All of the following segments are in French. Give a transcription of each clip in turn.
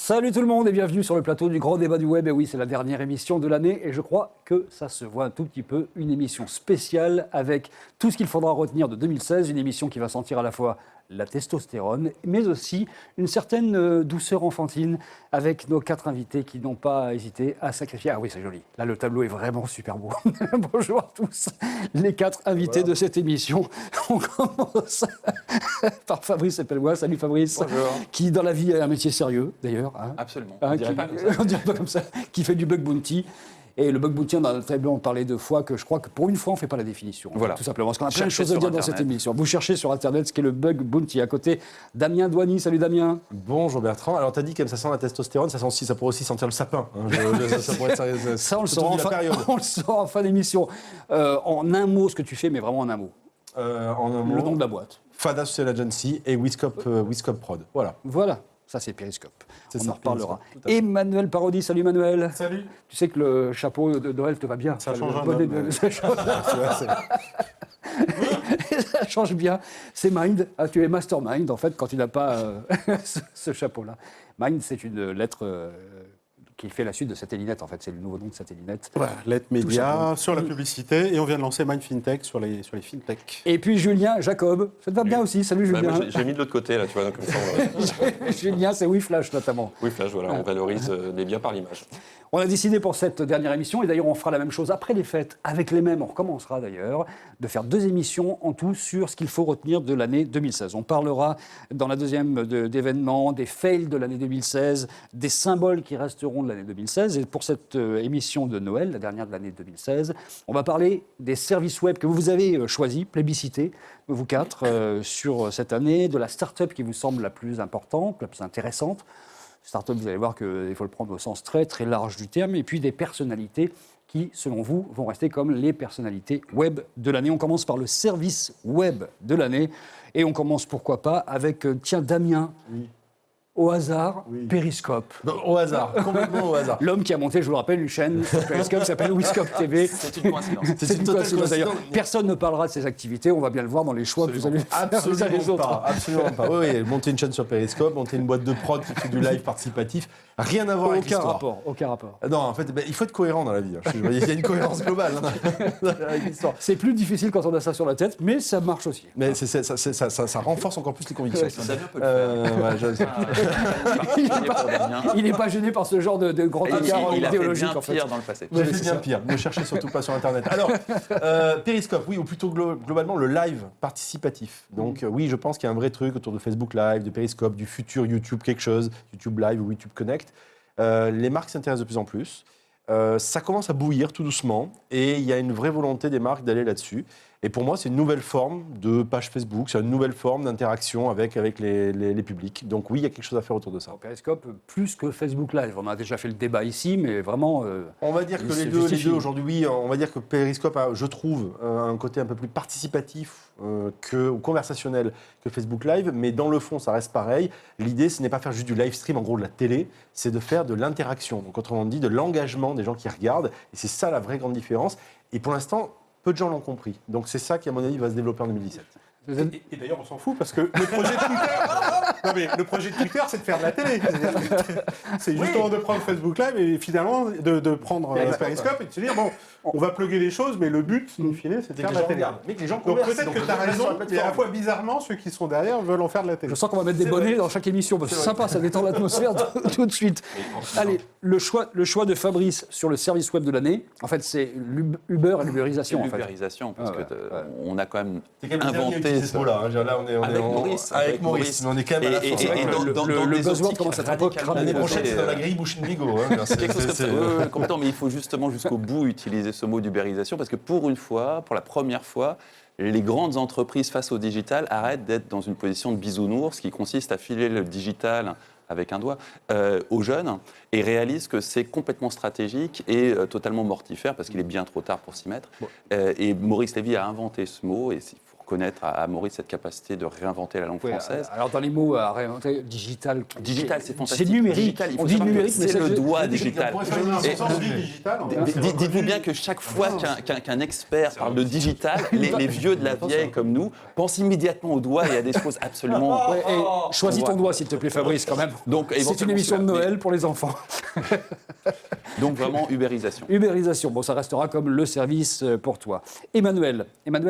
Salut tout le monde et bienvenue sur le plateau du Grand Débat du Web. Et oui, c'est la dernière émission de l'année et je crois que ça se voit un tout petit peu. Une émission spéciale avec tout ce qu'il faudra retenir de 2016. Une émission qui va sentir à la fois la testostérone, mais aussi une certaine douceur enfantine avec nos 4 invités qui n'ont pas hésité à sacrifier. Ah oui, c'est joli. Là, le tableau est vraiment super beau. Bonjour à tous, les 4 invités de cette émission. On commence par Fabrice Epellois. Salut Fabrice. Bonjour. Qui, dans la vie, a un métier sérieux, d'ailleurs. Hein. Absolument. Hein, On dirait pas comme ça. On dirait pas comme ça. Qui fait du bug bounty. Et le bug bounty, on a très bien parlé 2 fois, que je crois que pour une fois, on ne fait pas la définition. Voilà. Tout simplement. Parce qu'on a plein de Cherchez choses à sur dire dans Internet. cette émission. Vous cherchez sur Internet ce qu'est le bug bounty. À côté, Damien Douany. Salut Damien. Bonjour Bertrand. Alors tu as dit comme ça sent la testostérone, ça pourrait aussi sentir le sapin. Hein. Ça pourrait être Ça, on le surtout saura vu la période. on le saura en fin d'émission. En un mot, ce que tu fais, mais vraiment en un mot. En un mot, Le nom de la boîte. Fada Social Agency et Wiscop Prod. Voilà. Voilà. Ça, c'est Périscope. C'est On ça, en reparlera. Périscope, tout à fait. Emmanuel Parodi. Salut Emmanuel. Salut. Tu sais que le chapeau de Noël te va bien. Ça Le change un bonnet homme, de- ça change- Ça change bien. C'est Mind. Ah, tu es mastermind, en fait, quand tu n'as pas ce chapeau-là. Mind, c'est une lettre qui fait la suite de Satellinet, en fait. C'est le nouveau nom de Satellinet. Voilà, Let Tout Média simplement. sur la publicité et on vient de lancer Mind FinTech sur les fintech. Et puis Julien Jacob. Ça te va bien aussi. Salut Bah, Julien. moi, j'ai mis de l'autre côté, là, tu vois, comme ça, Julien, c'est WeFlash, notamment. oui, Flash, voilà, on valorise les biens par l'image. On a décidé pour cette dernière émission, et d'ailleurs on fera la même chose après les fêtes, avec les mêmes, on recommencera d'ailleurs, de faire 2 émissions en tout sur ce qu'il faut retenir de l'année 2016. On parlera dans la deuxième d'événements, des fails de l'année 2016, des symboles qui resteront de l'année 2016. Et pour cette émission de Noël, la dernière de l'année 2016, on va parler des services web que vous avez choisis, plébiscités, vous 4, sur cette année, de la start-up qui vous semble la plus importante, la plus intéressante. Start-up, vous allez voir qu'il faut le prendre au sens très très large du terme, et puis des personnalités qui, selon vous, vont rester comme les personnalités web de l'année. On commence par le service web de l'année, et on commence, pourquoi pas, avec, tiens, Damien, Oui. au hasard, Oui. Périscope. Au hasard, complètement au hasard. L'homme qui a monté, je vous le rappelle, une chaîne sur Périscope qui s'appelle Wiscope TV. C'est une coïncidence. C'est une totale coïncidence d'ailleurs. coïncidence. Personne ne parlera de ses activités, on va bien le voir dans les choix que vous allez faire les uns les Absolument autres. pas, absolument pas. Oui, oui, monter une chaîne sur Periscope, monter une boîte de prod qui fait du live participatif, rien à voir avec Aucun l'histoire. rapport, aucun rapport. Non, en fait, il faut être cohérent dans la vie. Hein. Il y a une cohérence globale hein, avec l'histoire. C'est plus difficile quand on a ça sur la tête, mais ça marche aussi. Mais ça renforce encore plus les convictions. Ouais, Damien peut le faire. Ouais, Il n'est pas gêné par ce genre de grand Il écart a fait idéologique, bien en fait. pire dans le passé. J'ai Ouais, fait c'est bien ça. pire. Ne cherchez surtout pas sur Internet. Alors, Periscope, oui, ou plutôt globalement le live participatif. Donc, oui, je pense qu'il y a un vrai truc autour de Facebook Live, de Periscope, du futur YouTube quelque chose, YouTube Live ou YouTube Connect. Les marques s'intéressent de plus en plus. Ça commence à bouillir tout doucement et il y a une vraie volonté des marques d'aller là-dessus. Et pour moi, c'est une nouvelle forme de page Facebook, c'est une nouvelle forme d'interaction avec les publics. Donc oui, il y a quelque chose à faire autour de ça. Periscope, plus que Facebook Live. On a déjà fait le débat ici, mais vraiment... On va dire que C'est les deux justifié. aujourd'hui, oui, on va dire que Periscope a, je trouve, un côté un peu plus participatif ou conversationnel que Facebook Live, mais dans le fond, ça reste pareil. L'idée, ce n'est pas faire juste du live stream, en gros de la télé, c'est de faire de l'interaction. Donc autrement dit, de l'engagement des gens qui regardent. Et c'est ça la vraie grande différence. Et pour l'instant, peu de gens l'ont compris. Donc c'est ça qui, à mon avis, va se développer en 2017. Et d'ailleurs, on s'en fout parce que le projet de Twitter, non mais le projet de Twitter, c'est de faire de la télé. C'est justement de prendre Facebook Live et finalement de prendre Periscope et de se dire bon, on va plugger les choses, mais le but, in fine, c'est de faire de la télé. Mais que les gens Donc conversent. peut-être que Donc, tu as sur la raison, mais à la plateforme. fois bizarrement, ceux qui sont derrière veulent en faire de la télé. Je sens qu'on va mettre des C'est bonnets vrai. dans chaque émission, parce que c'est sympa, ça détend l'atmosphère tout de suite. Allez, le choix de Fabrice sur le service web de l'année, en fait, c'est Uber et l'ubérisation, en fait. L'ubérisation, parce Ah ouais, que on a quand même C'est quand même le dernier à inventé utiliser ce mot-là. Hein. Là, on est Avec en- Maurice. Avec Maurice. Mais on est quand même à la Et- fin. et- C'est vrai et que dans- le- dans le des buzzword optiques commence à être un peu radicalement cramé. L'année prochaine, c'est dans la opposées, grille Bouchine Bigot. Hein. quelque chose comme ça. Complètement, mais il faut justement jusqu'au bout utiliser ce mot d'ubérisation parce que pour une fois, pour la première fois, les grandes entreprises face au digital arrêtent d'être dans une position de bisounours qui consiste à filer le digital avec un doigt aux jeunes et réalisent que c'est complètement stratégique et totalement mortifère parce qu'il est bien trop tard pour s'y mettre. Et Maurice Lévy a inventé ce mot et il faut reconnaître à Maurice cette capacité de réinventer la langue Ouais, française. alors dans les mots à réinventer, digital. Digital, c'est fantastique. C'est numérique. Digital, il faut On dit savoir que numérique, mais c'est ça, le doigt digital. C'est Et- un sens digital. Dites-vous bien que chaque fois qu'un expert parle de digital, les vieux de la vieille comme nous pensent immédiatement au doigt et à des choses absolument... Ouais, et choisis ton doigt, s'il te plaît, Fabrice, quand même. Donc, C'est une éventuellement, émission de celui-là. Noël pour les enfants. Donc vraiment, ubérisation. Ubérisation, bon, ça restera comme le service pour toi. Emmanuel,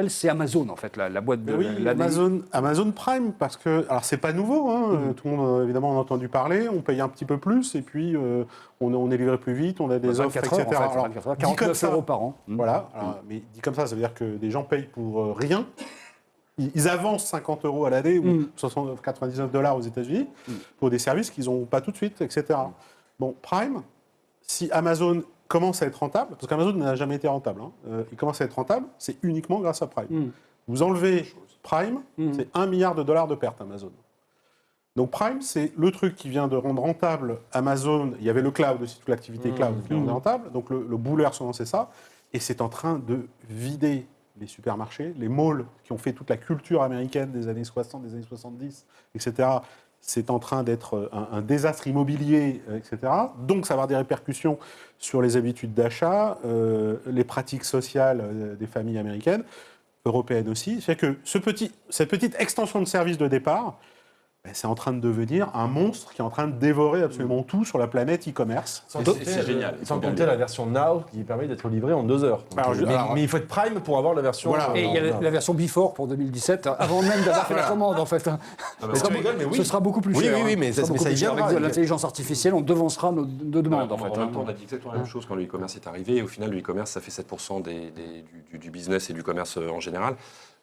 c'est Amazon, en fait, la boîte de Oui, l'année. Amazon Prime, parce que, alors c'est pas nouveau, hein, tout le monde évidemment en a entendu parler, on paye un petit peu plus et puis on est livré plus vite, on a des offres, 24 heures, etc. en fait, Alors, 24 heures, dit comme 49 ça, euros par an. Voilà, alors, mais dit comme ça veut dire que des gens payent pour rien. Ils avancent 50 euros à l'année ou 99 $ aux États-Unis pour des services qu'ils n'ont pas tout de suite, etc. Bon, Prime, si Amazon commence à être rentable, parce qu'Amazon n'a jamais été rentable, hein, il commence à être rentable, c'est uniquement grâce à Prime. Vous enlevez Prime, c'est $1 milliard de pertes Amazon. Donc Prime, c'est le truc qui vient de rendre rentable Amazon. Il y avait le cloud aussi, toute l'activité cloud qui rendait rentable. Donc le bouleversement, c'est ça. Et c'est en train de vider les supermarchés, les malls qui ont fait toute la culture américaine des années 60, des années 70, etc. C'est en train d'être un désastre immobilier, etc. Donc ça va avoir des répercussions sur les habitudes d'achat, les pratiques sociales des familles américaines, européennes aussi. C'est que cette petite extension de service de départ, c'est en train de devenir un monstre qui est en train de dévorer absolument tout sur la planète e-commerce. C'est génial. Sans compter la version Now qui permet d'être livré en 2 heures. Alors, Mais il faut être Prime pour avoir la version. Voilà. Et il y a la version Before pour 2017, avant même d'avoir fait la commande, en fait. tu rigoles, mais oui. Ce sera beaucoup plus Oui, cher. oui, oui, mais Ce sera ça- beaucoup mais ça y plus cher. viendra. Avec de l'intelligence artificielle, on devancera nos demandes, en fait. En même temps, on a dit exactement la même chose quand le e-commerce est arrivé. Et au final, le e-commerce, ça fait 7% du business et du commerce en général.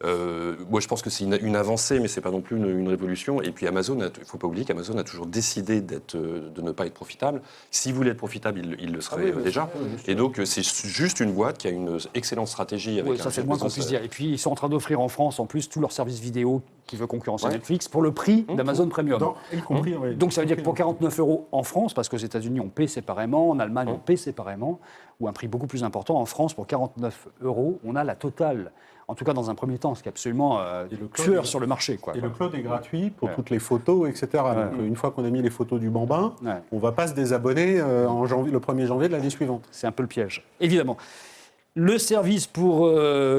Moi, je pense que c'est une avancée, mais c'est pas non plus une révolution. Et puis Amazon, il faut pas oublier qu'Amazon a toujours décidé de ne pas être profitable. S'il voulait être profitable, il le serait déjà. Et donc, c'est juste une boîte qui a une excellente stratégie avec Oui, ça c'est le moins qu'on puisse dire. Et puis ils sont en train d'offrir en France en plus tous leurs services vidéo qui veut concurrencer Netflix pour le prix d'Amazon Premium. Y compris, oui. Donc ça veut dire que pour 49 € en France, parce qu'aux États-Unis on paie séparément, en Allemagne on paie séparément, ou un prix beaucoup plus important, en France pour 49 €, on a la totale. En tout cas dans un premier temps, ce qui est absolument tueur sur le marché. Quoi. Et le cloud est gratuit pour toutes les photos, etc. Donc, une fois qu'on a mis les photos du bambin, on ne va pas se désabonner en janvier, le 1er janvier de l'année suivante. C'est un peu le piège, évidemment. Le service pour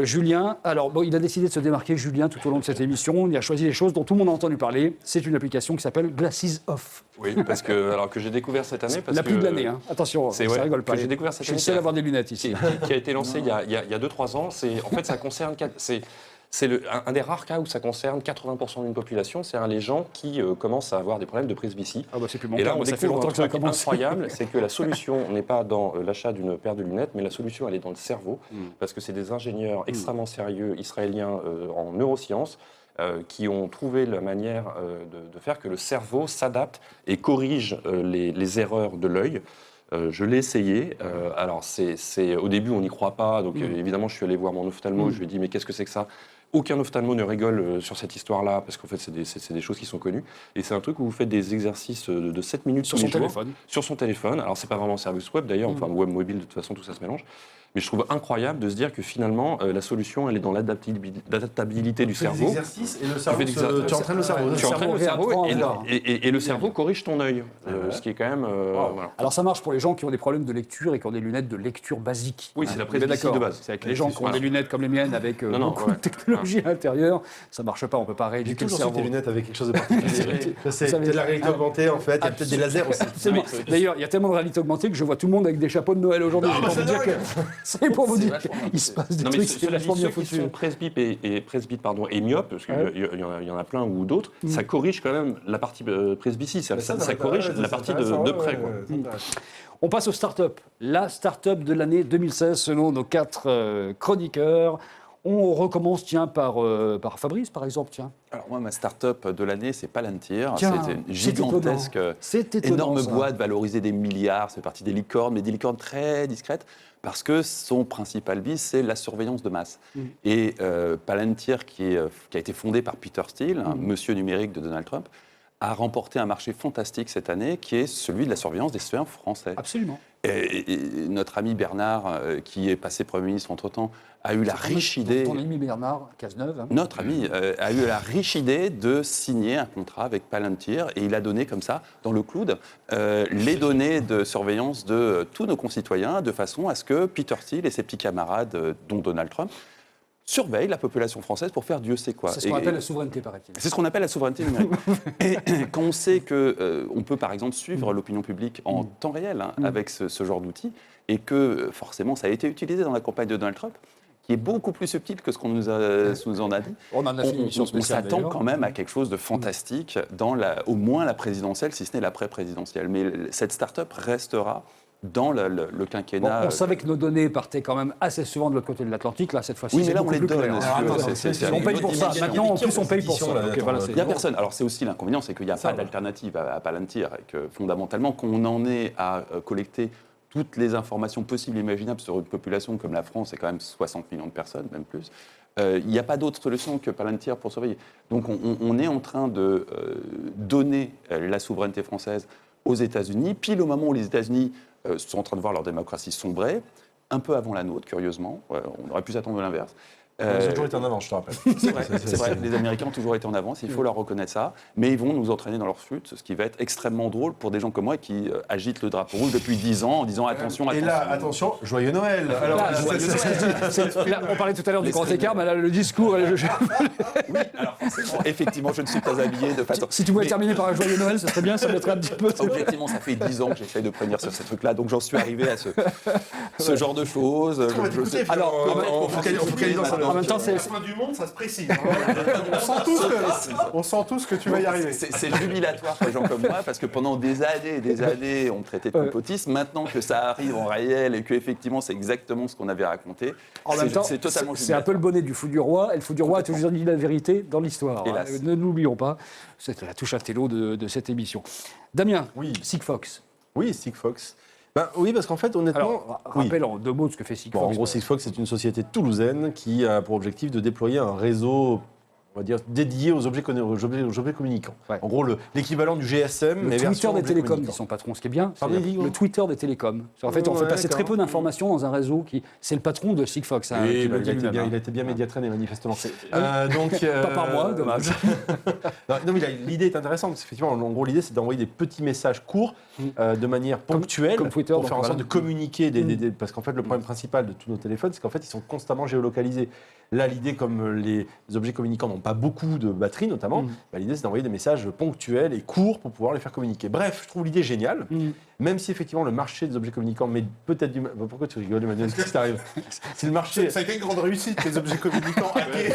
Julien. Alors, bon, il a décidé de se démarquer, Julien, tout au long de cette émission. Il a choisi les choses dont tout le monde a entendu parler. C'est une application qui s'appelle Glasses Off. Oui, parce que, alors que j'ai découvert cette année. Parce La que, pub de l'année, hein. Attention, ça rigole pas. Que j'ai découvert cette Je suis année. le seul à avoir des lunettes ici. Qui a été lancé il y a 2-3 ans. En fait, ça concerne. C'est un des rares cas où ça concerne 80% d'une population, c'est-à-dire les gens qui commencent à avoir des problèmes de presbytie. Ah bah c'est plus mon Et cas, là, on moi, ça fait découvre longtemps un que ça a truc commencé. incroyable, c'est que la solution n'est pas dans l'achat d'une paire de lunettes, mais la solution, elle est dans le cerveau, parce que c'est des ingénieurs extrêmement sérieux israéliens en neurosciences qui ont trouvé la manière de faire que le cerveau s'adapte et corrige les erreurs de l'œil. Je l'ai essayé. Alors, au début, on n'y croit pas. Donc, évidemment, je suis allé voir mon ophtalmo. Je lui ai dit, mais qu'est-ce que c'est que ça ? Aucun ophtalmo ne rigole sur cette histoire-là, parce qu'en fait, c'est des choses qui sont connues. Et c'est un truc où vous faites des exercices de 7 minutes Sur tous les son jours, téléphone. sur son téléphone. Alors, c'est pas vraiment un service web, d'ailleurs, enfin, web mobile, de toute façon, tout ça se mélange. Mais je trouve incroyable de se dire que finalement, la solution, elle est dans l'adaptabilité du cerveau. Exercices et le cerveau, Tu entraînes le cerveau. Tu entraînes le cerveau réapprend, et le cerveau corrige ton œil, ce qui est quand même... voilà. Alors ça marche pour les gens qui ont des problèmes de lecture et qui ont des lunettes de lecture basique. Oui, c'est la On est presbytie d'accord. de base. C'est avec les gens qui ont des lunettes comme les miennes avec beaucoup ouais. de technologie à l'intérieur. Ça marche pas, on peut pas J'ai rééduquer le toujours su cerveau. tes lunettes avec quelque chose de particulier. C'est savez- de la réalité augmentée, en fait. Il y a peut-être des lasers aussi. Absolument. D'ailleurs, il y a tellement de réalité augmentée que je vois tout le monde avec des chapeaux de Noël aujourd'hui. C'est pour vous dire qu'il se passe des Non, mais trucs, c'est cela dit, vachement bien ceux qui foutu. sont presbytes et myopes, parce qu'il y en a plein ou d'autres, ça corrige quand même la partie presbytie, ça corrige la partie de près. Quoi. On passe aux startups. La startup de l'année 2016, selon nos 4 chroniqueurs. On recommence, tiens, par Fabrice, par exemple, tiens. Alors moi, ma start-up de l'année, c'est Palantir. Tiens, C'est une c'est gigantesque, étonnant. C'est étonnant, énorme ça. boîte valorisée des milliards. C'est parti des licornes, mais des licornes très discrètes, parce que son principal bis, c'est la surveillance de masse. Et Palantir, qui a été fondé par Peter Thiel, un monsieur numérique de Donald Trump, a remporté un marché fantastique cette année, qui est celui de la surveillance des citoyens français. Absolument. Et notre ami Bernard, qui est passé Premier ministre entre-temps, a eu la riche idée... Ton ami Bernard Cazeneuve. Hein. Notre ami a eu la riche idée de signer un contrat avec Palantir et il a donné comme ça, dans le cloud, les données de surveillance de tous nos concitoyens de façon à ce que Peter Thiel et ses petits camarades, dont Donald Trump, surveillent la population française pour faire Dieu sait quoi. C'est ce qu'on appelle la souveraineté, paraît-il. C'est ce qu'on appelle la souveraineté numérique. Et quand on sait qu'on peut par exemple suivre l'opinion publique en temps réel avec ce genre d'outils, et que forcément ça a été utilisé dans la campagne de Donald Trump, qui est beaucoup plus subtil que ce qu'on nous en a dit. On en a fait une émission spéciale, s'attend d'ailleurs. quand même à quelque chose de fantastique dans au moins la présidentielle, si ce n'est l'après-présidentielle. Mais cette start-up restera dans le quinquennat. Bon, on savait que nos données partaient quand même assez souvent de l'autre côté de l'Atlantique. Là, cette fois-ci, Oui, mais c'est là, on beaucoup les plus donne. clair. C'est On paye pour ça. Maintenant, en plus, on paye pour ça. Ok, voilà, Il n'y a personne. Alors, c'est aussi l'inconvénient, c'est qu'il n'y a pas d'alternative à Palantir. Et que, fondamentalement, quand on en est à collecter toutes les informations possibles et imaginables sur une population comme la France, c'est quand même 60 millions de personnes, même plus, il n'y a pas d'autre solution que Palantir pour surveiller. Donc, on est en train de donner la souveraineté française aux États-Unis, pile au moment où les États-Unis sont en train de voir leur démocratie sombrer, un peu avant la nôtre, curieusement. On aurait pu s'attendre de l'inverse. Ils ont toujours été en avance, je te rappelle. C'est vrai. Les Américains ont toujours été en avance, il faut leur reconnaître ça. Mais ils vont nous entraîner dans leur chute, ce qui va être extrêmement drôle pour des gens comme moi qui agitent le drapeau rouge depuis 10 ans en disant attention, Et attention. là, attention, joyeux Noël. Alors, Là, là, on parlait tout à l'heure du grand écart, mais là, le discours... Oui, alors forcément, effectivement, je ne suis pas habillé de façon... Si tu pouvais terminer par un joyeux Noël, ça serait bien, ça mettrait un petit peu... Objectivement, ça fait 10 ans que j'essaie de prévenir sur ces trucs-là, donc j'en suis arrivé à ce genre de choses. Alors, on focalise dans ça. en même temps, c'est... La fin du monde, ça se précise. On sent tous que tu vas y arriver. C'est jubilatoire pour les gens comme moi, parce que pendant des années et des années, on me traitait de complotiste. Maintenant que ça arrive en réel et qu'effectivement, c'est exactement ce qu'on avait raconté, En même temps, c'est totalement c'est un peu le bonnet du fou du roi, et le fou du roi a toujours dit la vérité dans l'histoire. Hélas. Ne l'oublions pas, c'est la touche à télo de cette émission. Damien, Oui. Sigfox. Oui, Sigfox. Ben, oui, parce qu'en fait, honnêtement... Alors, rappelle en deux mots ce que fait Sigfox. Bon, en gros, Sigfox, c'est une société toulousaine qui a pour objectif de déployer un réseau, on va dire, dédié aux objets communicants. Ouais. En gros, l'équivalent du GSM, Le mais Twitter version des objet télécoms, dit communicant. son patron. Ce qui est bien, c'est Pardon, dis-moi. le Twitter des télécoms. En fait, on fait Ouais, passer très d'accord. peu d'informations dans un réseau qui... C'est le patron de Sigfox. Hein, Oui, qui bah, le dit lui-même, il hein. a été bien médiatraîné, manifestement. Pas par moi, dommage. Non, mais l'idée est intéressante. Parce qu'effectivement, en gros, l'idée, c'est d'envoyer des petits messages courts de manière ponctuelle comme Twitter, pour donc, faire en sorte voilà. de communiquer. Parce qu'en fait, le problème principal de tous nos téléphones, c'est qu'en fait, ils sont constamment géolocalisés. Là, l'idée, comme les objets communicants n'ont pas beaucoup de batterie, notamment, bah, l'idée, c'est d'envoyer des messages ponctuels et courts pour pouvoir les faire communiquer. Bref, je trouve l'idée géniale, même si effectivement le marché des objets communicants met peut-être du mal. Pourquoi tu rigoles, Emmanuel? Qu'est-ce qui t'arrive? Si le marché. Ça a été une grande réussite, les objets communicants hackés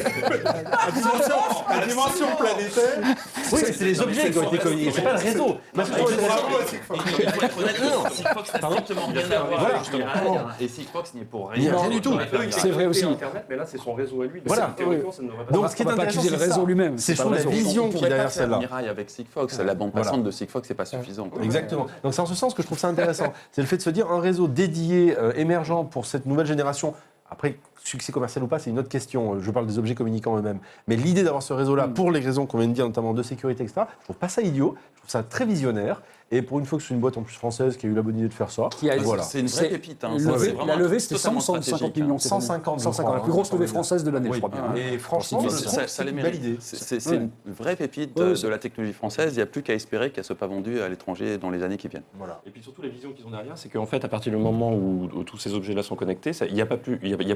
à dimension planétaire. Oui, mais c'est les objets qui ont été communiqués, c'est pas le réseau. Moi, je trouve Bravo à Sigfox. Il faut être honnête, Sigfox n'a strictement rien à voir Voilà, avec l'IA, et Sigfox n'y est pour rien. Rien du tout. C'est vrai aussi. Internet, mais là, c'est son réseau à lui. Voilà. Théoriquement, ça ne devrait pas Donc, ce qui est On va pas intéressant, accuser le c'est réseau ça. lui-même. C'est pas surtout le la réseau. vision qui est derrière celle-là. Mirail avec Sigfox, la bande Voilà. passante de Sigfox, c'est pas suffisant. Exactement. Donc c'est en ce sens que je trouve ça intéressant. C'est le fait de se dire un réseau dédié, émergent pour cette nouvelle génération. Après, succès commercial ou pas, c'est une autre question. Je parle des objets communicants eux-mêmes. Mais l'idée d'avoir ce réseau-là, pour les raisons qu'on vient de dire, notamment de sécurité, etc., je trouve pas ça idiot. Je trouve ça très visionnaire. Et pour une fois que c'est une boîte en plus française qui a eu la bonne idée de faire ça, Qui a- voilà. C'est une vraie pépite. Hein. Levé- C'est vraiment la levée, c'était totalement 150 stratégique, millions. hein. cette année. 150, je 150, crois, la plus grosse hein, levée française de l'année, Oui. je crois bien. Et franchement, Mais je trouve que ça c'est les une mérite. belle idée. C'est Ouais. une vraie pépite Ouais, de la technologie française. Il n'y a plus qu'à espérer qu'elle ne soit pas vendue à l'étranger dans les années qui viennent. Voilà. Et puis surtout, les visions qu'ils ont derrière, c'est qu'en fait, à partir du moment où tous ces objets-là sont connectés, il n'y a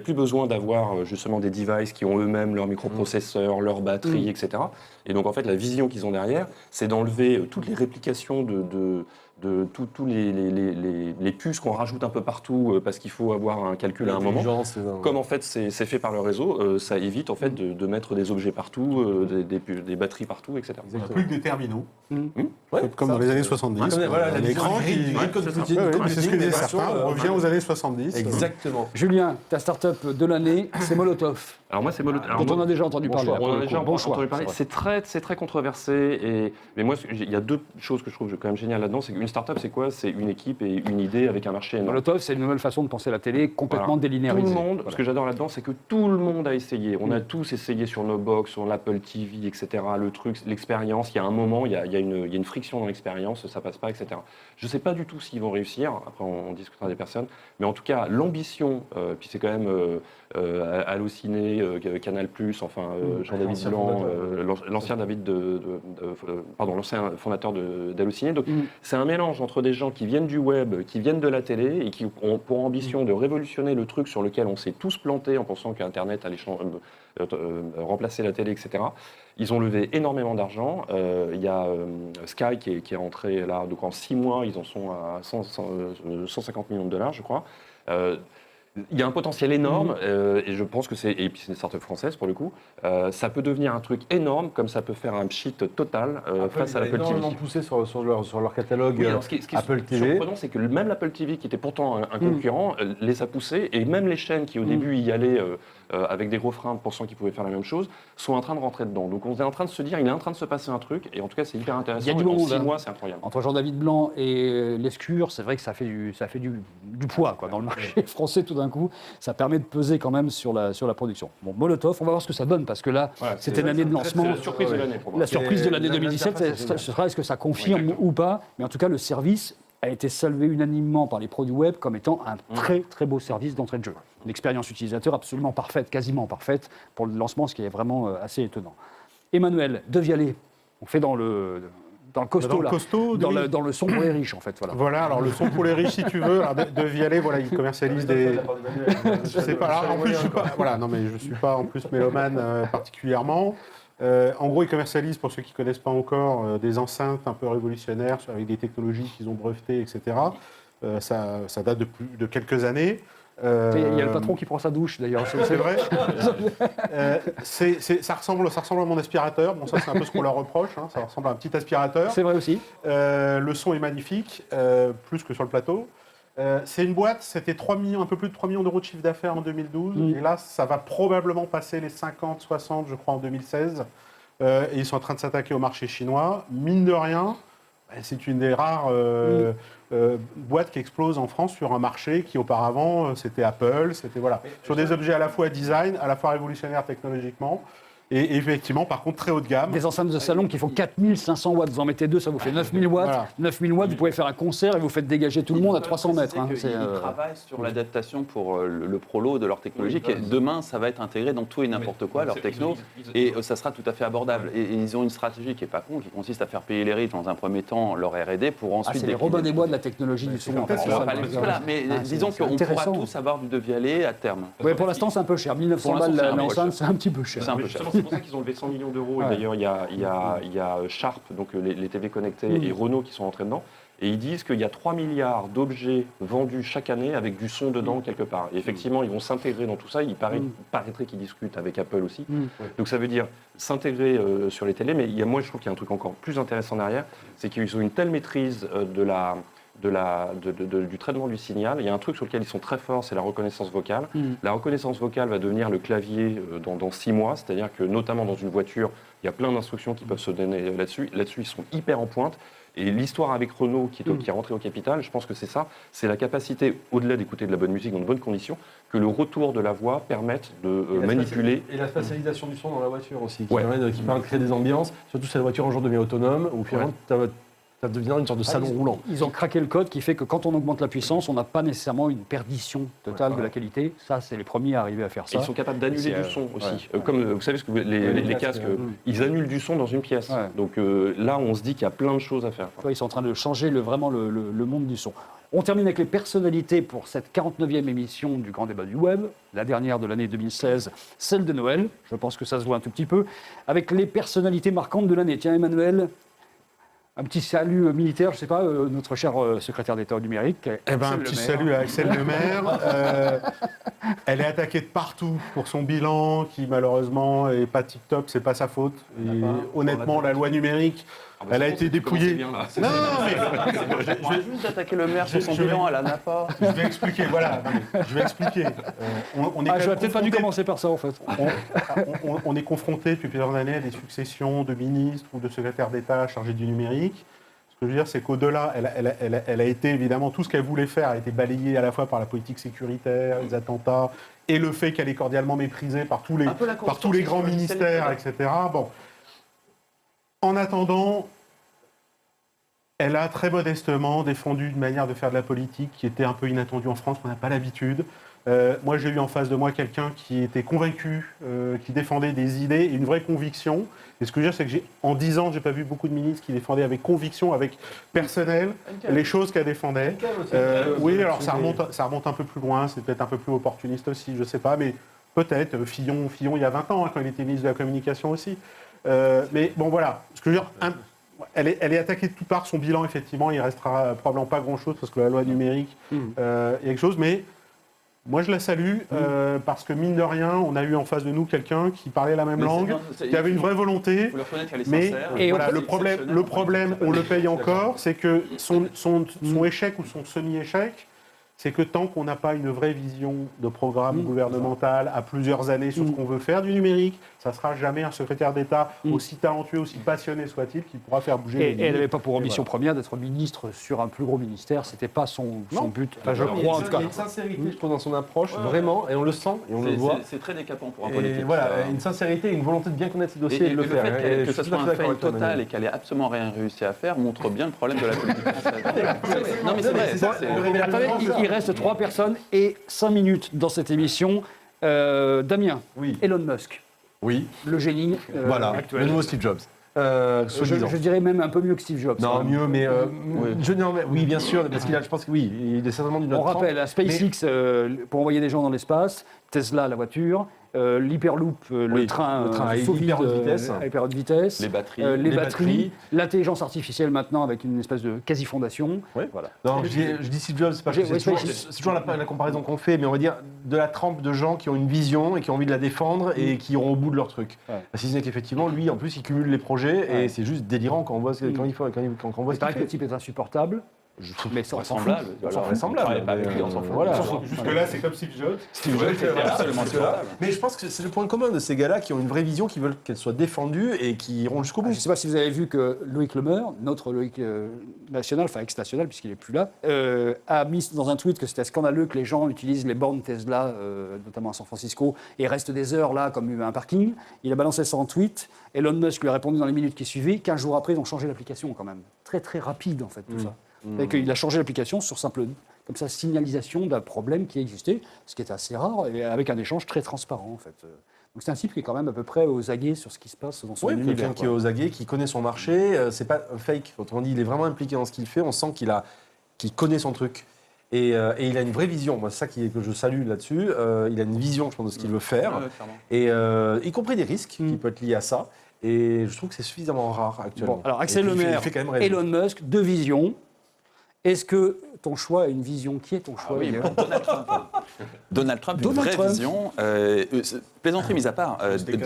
plus besoin d'avoir justement des devices qui ont eux-mêmes leurs microprocesseurs, leurs batteries, etc. Et donc, en fait, la vision qu'ils ont derrière, c'est d'enlever toutes les réplications de tous les puces qu'on rajoute un peu partout parce qu'il faut avoir un calcul à un moment. Comme en fait c'est fait par le réseau, ça évite en fait de mettre des objets partout, des batteries partout, etc. On n'a plus que des terminaux. Ouais, Comme dans les années 70. Voilà, la l'écran qui. C'est ce que disaient certains. On revient aux années 70. Exactement. Julien, ta start-up de l'année, c'est Molotov, Alors moi c'est Molotov. dont on a déjà entendu parler. On en a là, déjà pour le coup. Bon choix. entendu parler. C'est très controversé. Mais moi, il y a deux choses que je trouve quand même géniales là-dedans. C'est qu'une Une start-up, c'est quoi? C'est une équipe et une idée avec un marché énorme. Molotov, c'est une nouvelle façon de penser la télé complètement Voilà. délinéarisée. Tout le monde, Voilà. ce que j'adore là-dedans, c'est que tout le monde a essayé. On a tous essayé sur nos box, sur l'Apple TV, etc. Le truc, l'expérience, il y a un moment, il y a une friction dans l'expérience, ça passe pas, etc. Je ne sais pas du tout s'ils vont réussir, après on discutera des personnes, mais en tout cas, l'ambition, puis c'est quand même Allociné, Canal+, enfin Jean-David Blanc, l'ancien l'ancien fondateur d'Allociné. Donc c'est un mélange entre des gens qui viennent du web, qui viennent de la télé et qui ont pour ambition de révolutionner le truc sur lequel on s'est tous plantés en pensant qu'Internet allait remplacer la télé, etc. Ils ont levé énormément d'argent. Il y a Sky qui est rentré là, donc en 6 mois, ils en sont à 150 millions de dollars, je crois. Il y a un potentiel énorme et je pense que et puis c'est une start-up française pour le coup, ça peut devenir un truc énorme comme ça peut faire un shit total face à l'Apple TV. Énormément poussé sur leur catalogue Oui, alors ce qui est Apple TV. surprenant, c'est que même l'Apple TV, qui était pourtant un concurrent, les a poussés, et même les chaînes qui au début y allaient avec des gros freins pensant qu'ils pouvaient faire la même chose, sont en train de rentrer dedans. Donc on est en train de se dire, il est en train de se passer un truc, et en tout cas c'est hyper intéressant. Il y a du et dans monde, 6 hein. mois, c'est incroyable. Entre Jean-David Blanc et Lescure, c'est vrai que ça fait du poids quoi, dans le marché français tout d'un coup. Ça permet de peser quand même sur la production. Bon, Molotov, on va voir ce que ça donne, parce que là, Voilà, c'était l'année de lancement. C'est la surprise de l'année pour moi. La surprise de l'année La- 2017, l'interface, c'est ce sera est-ce que ça confirme ou pas. Mais en tout cas, le service a été salué unanimement par les produits web comme étant un très très beau service d'entrée de jeu. Une expérience utilisateur absolument parfaite, quasiment parfaite pour le lancement, ce qui est vraiment assez étonnant. Emmanuel De Vialet, on fait dans le costaud Dans le là, costaud, dans, oui. dans le son pour les riches en fait. Voilà. Voilà, alors le son pour les riches, si tu veux. Alors, de Vialet, voilà, il commercialise des. Je sais pas. Alors, en plus, je suis pas. Voilà, non, mais je suis pas en plus mélomane particulièrement. En gros, ils commercialisent, pour ceux qui connaissent pas encore, des enceintes un peu révolutionnaires avec des technologies qu'ils ont brevetées, etc. Ça date de quelques années. Il y a le patron qui prend sa douche d'ailleurs. C'est vrai. Ça ressemble à mon aspirateur. Bon, ça, c'est un peu ce qu'on leur reproche. Hein. Ça ressemble à un petit aspirateur. C'est vrai aussi. Le son est magnifique, plus que sur le plateau. C'est une boîte, c'était 3 millions, un peu plus de 3 millions d'euros de chiffre d'affaires en 2012. Et là, ça va probablement passer les 50, 60, je crois, en 2016. Et ils sont en train de s'attaquer au marché chinois. Mine de rien, c'est une des rares boîtes qui explose en France sur un marché qui auparavant, c'était Apple. C'était voilà, sur des objets à la fois design, à la fois révolutionnaires technologiquement. Et effectivement, par contre, très haut de gamme. Des enceintes de salon qui font 4500 watts, vous en mettez deux, ça vous fait 9000 watts. Voilà. 9000 watts, vous pouvez faire un concert et vous faites dégager tout le monde à 300 mètres. Hein. Ils travaillent sur l'adaptation pour le prolo de leur technologie. Qui demain, ça va être intégré dans tout et n'importe quoi, leur techno, et ça sera tout à fait abordable. Et ils ont une stratégie qui n'est pas con, qui consiste à faire payer les riches dans un premier temps leur R&D pour ensuite... C'est les Robin des Bois de la technologie du son. comme ça, enfin, c'est ça, ça, par Pas exemple. voilà, mais disons c'est qu'on pourra intéressant. tous avoir du De Vialet à terme. Ouais, pour l'instant, c'est un peu cher. 1900 Pour l'instant, balles c'est un peu l'enceinte, cher. c'est un petit peu cher. C'est un peu cher. Justement, c'est pour ça qu'ils ont levé 100 millions d'euros. Ouais. Et d'ailleurs, il y a Sharp, donc les TV connectés, et Renault qui sont entrés dedans. Et ils disent qu'il y a 3 milliards d'objets vendus chaque année avec du son dedans quelque part. Et effectivement, ils vont s'intégrer dans tout ça. Il paraîtrait qu'ils discutent avec Apple aussi. Donc ça veut dire s'intégrer sur les télés. Mais moi, je trouve qu'il y a un truc encore plus intéressant derrière. C'est qu'ils ont une telle maîtrise du traitement du signal. Il y a un truc sur lequel ils sont très forts, c'est la reconnaissance vocale. La reconnaissance vocale va devenir le clavier dans 6 mois. C'est-à-dire que notamment dans une voiture, il y a plein d'instructions qui peuvent se donner là-dessus. Là-dessus, ils sont hyper en pointe. Et l'histoire avec Renault, qui est rentré au capital, je pense que c'est ça, c'est la capacité, au-delà d'écouter de la bonne musique dans de bonnes conditions, que le retour de la voix permette de manipuler. Et la spatialisation du son dans la voiture aussi, qui Ouais. permet de créer des ambiances, surtout si la voiture un jour devient autonome, ou finalement ça devient une sorte de salon roulant. Ils ont craqué le code qui fait que quand on augmente la puissance, on n'a pas nécessairement une perdition totale de la qualité. Ça, c'est les premiers à arriver à faire Et ça. ils sont capables d'annuler C'est, du son aussi. ouais. Comme vous savez, ce que les casques, ils annulent du son dans une pièce. Ouais. Donc là, on se dit qu'il y a plein de choses à faire. Tu vois, ils sont en train de changer vraiment le monde du son. On termine avec les personnalités pour cette 49e émission du Grand Débat du Web, la dernière de l'année 2016, celle de Noël. Je pense que ça se voit un tout petit peu. Avec les personnalités marquantes de l'année. Tiens, Emmanuel, un petit salut militaire, je ne sais pas, notre cher secrétaire d'État au numérique. Eh ben, un petit salut à Axel Lemaire. Elle est attaquée de partout pour son bilan, qui malheureusement est pas tip-top, c'est pas sa faute. Et honnêtement, la loi numérique, elle a été dépouillée. Bien, là. Non, mais Je vais juste attaquer le maire sur son je vais- bilan, elle en a pas. je vais expliquer. Voilà, non, mais je vais expliquer. On est Ah, quand j'aurais même peut-être pas dû confronté- commencer par ça, en fait. on est confronté depuis plusieurs années à des successions de ministres ou de secrétaires d'État chargés du numérique. Ce que je veux dire, c'est qu'au-delà, elle a été évidemment, tout ce qu'elle voulait faire a été balayé à la fois par la politique sécuritaire, les attentats, et le fait qu'elle est cordialement méprisée par tous les grands ministères, etc. Bon. En attendant, elle a très modestement défendu une manière de faire de la politique qui était un peu inattendue en France, qu'on n'a pas l'habitude. Moi, j'ai eu en face de moi quelqu'un qui était convaincu, qui défendait des idées et une vraie conviction. Et ce que je veux dire, c'est que en 10 ans, je n'ai pas vu beaucoup de ministres qui défendaient avec conviction, avec personnel, les choses qu'elle défendait. Oui, alors ça remonte un peu plus loin, c'est peut-être un peu plus opportuniste aussi, je ne sais pas, mais peut-être. Fillon, il y a 20 ans, quand il était ministre de la Communication aussi. Mais bon, voilà. Ce que je veux dire, elle est attaquée de toutes parts. Son bilan, effectivement, il ne restera probablement pas grand-chose parce que la loi numérique, il y a quelque chose. Mais moi, je la salue parce que, mine de rien, on a eu en face de nous quelqu'un qui parlait la même langue, qui avait une vraie volonté. Mais voilà, le problème, on le paye encore, c'est que son échec ou son semi-échec, c'est que tant qu'on n'a pas une vraie vision de programme gouvernemental à plusieurs années sur ce qu'on veut faire du numérique, ça ne sera jamais un secrétaire d'État, aussi talentueux, aussi passionné soit-il, qui pourra faire bouger les lignes. Et elle n'avait pas pour ambition première d'être ministre sur un plus gros ministère, c'était pas son but. Enfin, je crois en tout cas. Il y a une sincérité, je trouve, dans son approche, vraiment, et on le sent, et on le voit. C'est très décapant pour un Et politique. voilà, une sincérité, une volonté de bien connaître ses dossiers et de le faire. Que ce soit un fail total et qu'elle ait absolument rien réussi à faire montre bien le problème de la politique française. Non mais c'est vrai. Attendez, il reste 3 personnes et 5 minutes dans cette émission. Damien, Oui. Elon Musk, Oui, le génie voilà, actuel. le nouveau Steve Jobs. Je dirais même un peu mieux que Steve Jobs. Non, mieux, mais oui, bien sûr, parce je pense que oui, il est certainement d'une On autre trempe. rappelle, à SpaceX, pour envoyer des gens dans l'espace, Tesla, la voiture, l'Hyperloop, le train à sous vide, hyper haute vitesse. à hyper haute vitesse, Les batteries. les Les batteries, batteries. l'intelligence artificielle maintenant avec une espèce de quasi-fondation. Ouais. Voilà. Non, je dis Steve Jobs, c'est parce que c'est toujours la comparaison qu'on fait, mais on va dire de la trempe de gens qui ont une vision et qui ont envie de la défendre et qui iront au bout de leur truc. Ouais. Si ce n'est qu'effectivement, lui, en plus, il cumule les projets et c'est juste délirant quand on voit ce qu'il voit C'est vrai que le type est insupportable, mais ça, on s'en fout. Vraisemblable. On s'en fout. Vraisemblable. Pas avec lui, on s'en fout. Voilà. Jusque-là, c'est comme Steve Jobs. Steve Jobs, c'était absolument insupportable. Mais je pense que c'est le point commun de ces gars-là qui ont une vraie vision, qui veulent qu'elle soit défendue et qui iront jusqu'au bout. Je ne sais pas si vous avez vu que Loïc Lemeur, notre Loïc national, enfin ex-national puisqu'il n'est plus là, a mis dans un tweet que c'était scandaleux que les gens utilisent les bornes Tesla, notamment à San Francisco, et restent des heures là comme un parking. Il a balancé ça en tweet. Elon Musk lui a répondu dans les minutes qui suivaient. 15 jours après, ils ont changé l'application quand même. Très très rapide en fait tout ça. Et qu'il a changé l'application sur simple, comme ça, signalisation d'un problème qui existait, ce qui est assez rare, et avec un échange très transparent en fait. Donc c'est un type qui est quand même à peu près aux aguets sur ce qui se passe dans son univers. Quelqu'un qui est aux aguets, qui connaît son marché, c'est pas un fake. Autrement dit, il est vraiment impliqué dans ce qu'il fait. On sent qu'il connaît son truc. Et il a une vraie vision. Moi, c'est ça que je salue là-dessus. Il a une vision, je pense, de ce qu'il veut faire. Et y compris des risques qui peuvent être liés à ça. Et je trouve que c'est suffisamment rare actuellement. Bon, alors Axel Lemaire, Elon Musk, 2 visions. Est-ce que ton choix est une vision? Qui est ton choix? Donald Trump, une vraie vision. Plaisanterie mise à part,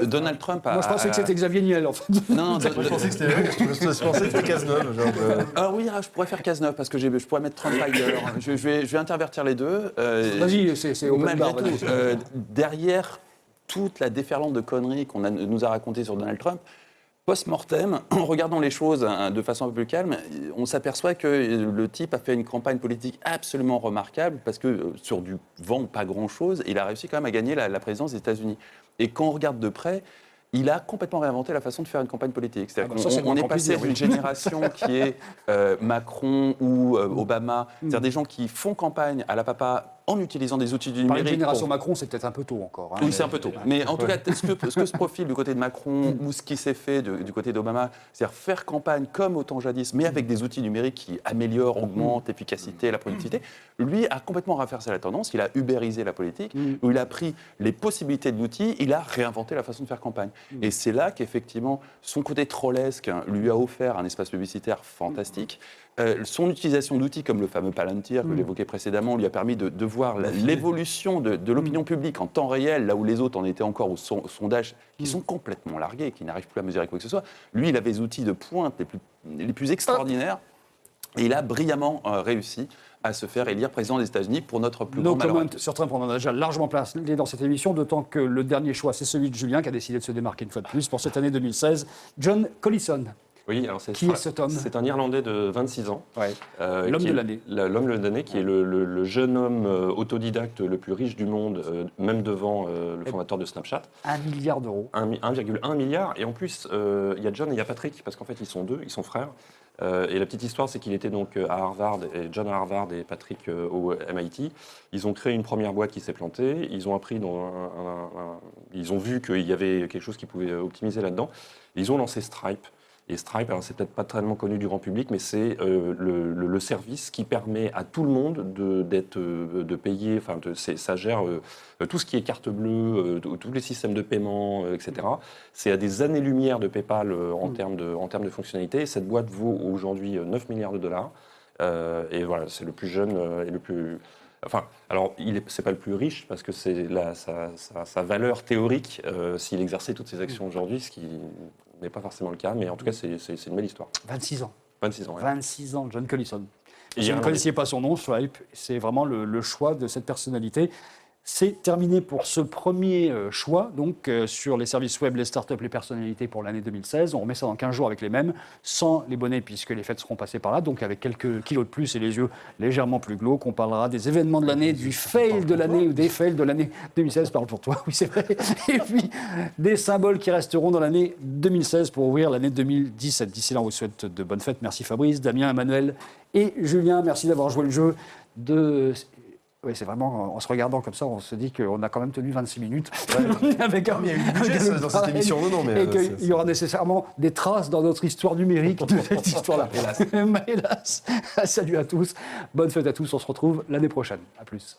Donald Trump a... Moi, je pensais que c'était Xavier Niel, en fait. Non, je pensais que c'était Cazeneuve. Alors oui, je pourrais faire Cazeneuve parce que je pourrais mettre Trump ailleurs. Je vais intervertir les deux. Vas-y, c'est au même bar. Malgré tout, derrière toute la déferlante de conneries qu'on nous a racontées sur Donald Trump, post-mortem, en regardant les choses de façon un peu plus calme, on s'aperçoit que le type a fait une campagne politique absolument remarquable parce que sur du vent, pas grand-chose, il a réussi quand même à gagner la présidence des États-Unis. Et quand on regarde de près, il a complètement réinventé la façon de faire une campagne politique. C'est-à-dire qu'on est passé d'une génération qui est Macron ou Obama, c'est-à-dire des gens qui font campagne à la papa en utilisant des outils du numérique. Par une génération Macron, c'est peut-être un peu tôt encore. Oui, c'est un peu tôt. Mais en tout cas, ce que se profile du côté de Macron ou ce qui s'est fait du côté d'Obama, c'est-à-dire faire campagne comme au temps jadis, mais avec des outils numériques qui améliorent, augmentent l'efficacité, la productivité, lui a complètement renversé la tendance. Il a ubérisé la politique, où il a pris les possibilités de l'outil, il a réinventé la façon de faire campagne. Et c'est là qu'effectivement, son côté trollesque lui a offert un espace publicitaire fantastique. Son utilisation d'outils comme le fameux Palantir que j'évoquais précédemment lui a permis de voir l'évolution de l'opinion publique en temps réel, là où les autres en étaient encore aux sondages qui sont complètement largués, qui n'arrivent plus à mesurer quoi que ce soit. Lui, il avait des outils de pointe les plus extraordinaires et il a brillamment réussi à se faire élire président des États-Unis pour notre plus grand malheur. Sur Trump, on en a déjà largement parlé dans cette émission, d'autant que le dernier choix, c'est celui de Julien qui a décidé de se démarquer une fois de plus pour cette année 2016, John Collison. Oui, alors Qui est cet homme? C'est un Irlandais de 26 ans. L'homme de l'année. L'homme de l'année, qui est le jeune homme autodidacte le plus riche du monde, même devant le fondateur de Snapchat. 1 milliard d'euros. 1,1 milliard. Et en plus, il y a John et il y a Patrick, parce qu'en fait, ils sont deux, ils sont frères. Et la petite histoire, c'est qu'il était donc à Harvard, et John à Harvard et Patrick au MIT. Ils ont créé une première boîte qui s'est plantée. Ils ont appris ils ont vu qu'il y avait quelque chose qui pouvait optimiser là-dedans. Ils ont lancé Stripe. Et Stripe, alors c'est peut-être pas tellement connu du grand public, mais c'est le service qui permet à tout le monde de payer. Enfin, ça gère tout ce qui est carte bleue, tous les systèmes de paiement, etc. C'est à des années-lumière de PayPal en termes de fonctionnalité. Cette boîte vaut aujourd'hui 9 milliards de dollars. Et voilà, c'est le plus jeune et le plus. Enfin, alors, c'est pas le plus riche parce que c'est sa valeur théorique s'il exerçait toutes ses actions aujourd'hui, ce qui n'est pas forcément le cas, mais en tout cas, c'est une belle histoire. 26 ans. 26 ans, ouais. 26 ans, John Collison. Et Si vous ne connaissiez pas son nom, Stripe, c'est vraiment le choix de cette personnalité. C'est terminé pour ce premier choix, donc sur les services web, les startups, les personnalités pour l'année 2016. On remet ça dans 15 jours avec les mêmes, sans les bonnets puisque les fêtes seront passées par là, donc avec quelques kilos de plus et les yeux légèrement plus glauques. On parlera des événements de l'année, du fail de l'année ou des fails de l'année 2016, parle pour toi, oui c'est vrai. Et puis des symboles qui resteront dans l'année 2016 pour ouvrir l'année 2017. D'ici là, on vous souhaite de bonnes fêtes. Merci Fabrice, Damien, Emmanuel et Julien. Merci d'avoir joué le jeu de... Oui, c'est vraiment, en se regardant comme ça, on se dit qu'on a quand même tenu 26 minutes. Avec Il y a eu du budget dans cette émission, non, mais... Et qu'il y aura nécessairement des traces dans notre histoire numérique de cette histoire-là. Hélas. Hélas. Salut à tous. Bonne fête à tous. On se retrouve l'année prochaine. À plus.